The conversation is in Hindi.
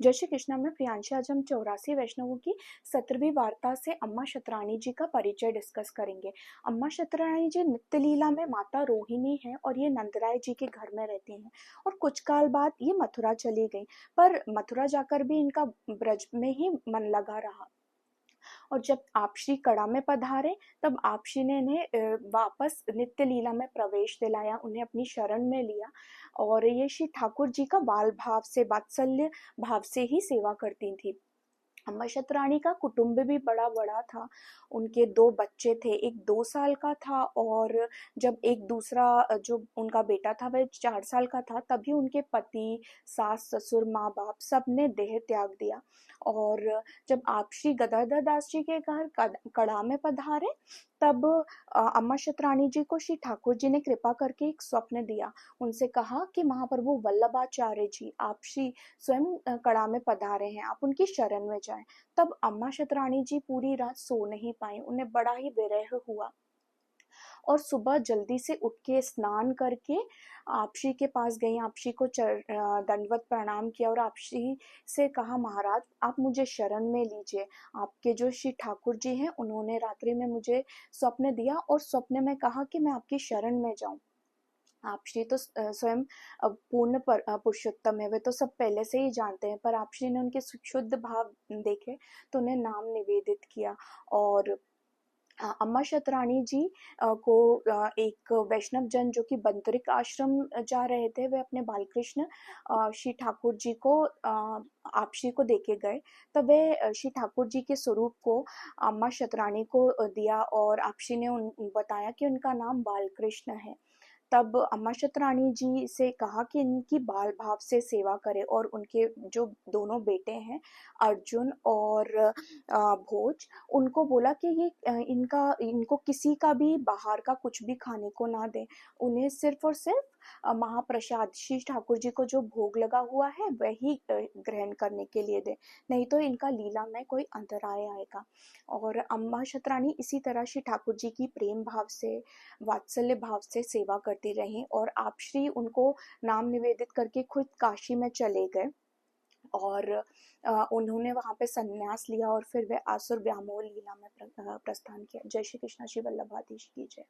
जय श्री कृष्णा में प्रियांशी। आज हम 84 वैष्णवों की 17वीं वार्ता से अम्मा शतरानी जी का परिचय डिस्कस करेंगे। अम्मा शतरानी जी नित्य लीला में माता रोहिणी हैं और ये नंदराय जी के घर में रहती हैं और कुछ काल बाद ये मथुरा चली गई, पर मथुरा जाकर भी इनका ब्रज में ही मन लगा रहा। और जब आप श्री कड़ा में पधारे तब आप श्री ने इन्हें वापस नित्य लीला में प्रवेश दिलाया, उन्हें अपनी शरण में लिया और ये श्री ठाकुर जी का बाल भाव से, वात्सल्य भाव से ही सेवा करती थी। अम्मा शतरानी का कुटुंब भी बड़ा बड़ा था। उनके 2 बच्चे थे, एक 2 साल का था और जब एक दूसरा जो उनका बेटा था वह 4 साल का था, तभी उनके पति, सास ससुर, माँ बाप सब ने देह त्याग दिया। और जब आप श्री गदाधर दास जी के घर कड़ा में पधारे तब अम्मा शतरानी जी को श्री ठाकुर जी ने कृपा करके एक स्वप्न दिया। उनसे कहा कि महाप्रभु वल्लभाचार्य जी आप श्री स्वयं कड़ा में पधारे हैं, आप उनकी शरण में जाएं। तब अम्मा शतरानी जी पूरी रात सो नहीं पाई, उन्हें बड़ा ही विरह हुआ और सुबह जल्दी से उठ के स्नान करके आपशी के पास गई। आपशी को दंडवत प्रणाम किया और आपशी से कहा, महाराज आप मुझे शरण में लीजिए। आपके जो श्री ठाकुर जी हैं उन्होंने रात्रि में मुझे स्वप्न दिया और स्वप्न में कहा कि मैं आपकी शरण में जाऊं। आप श्री तो स्वयं पूर्ण पुरुषोत्तम है, वे तो सब पहले से ही जानते हैं, पर आप श्री ने उनके शुद्ध भाव देखे तो उन्हें नाम निवेदित किया। और अम्मा शतरानी जी को एक वैष्णव जन जो कि बंतरिक आश्रम जा रहे थे, वे अपने बालकृष्ण श्री ठाकुर जी को आप श्री को देके गए। तब वे श्री ठाकुर जी के स्वरूप को अम्मा शतरानी को दिया और आप श्री ने बताया कि उनका नाम बालकृष्ण है। तब अम्मा शतरानी जी से कहा कि इनकी बाल भाव से सेवा करे और उनके जो दोनों बेटे हैं अर्जुन और भोज, उनको बोला कि ये इनको किसी का भी बाहर का कुछ भी खाने को ना दे, उन्हें सिर्फ और सिर्फ महाप्रसाद श्री ठाकुर जी को जो भोग लगा हुआ है वही ग्रहण करने के लिए दे, नहीं तो इनका लीला में कोई अंतराय आएगा। और अम्मा शतरानी इसी तरह श्री ठाकुर जी की प्रेम भाव से, वात्सल्य भाव से सेवा करती रही और आप श्री उनको नाम निवेदित करके खुद काशी में चले गए और उन्होंने वहां पे संन्यास लिया और फिर वे आसुर व्यामोह लीला में प्रस्थान किया। जय श्री कृष्ण। श्री वल्लभाधीश की जय।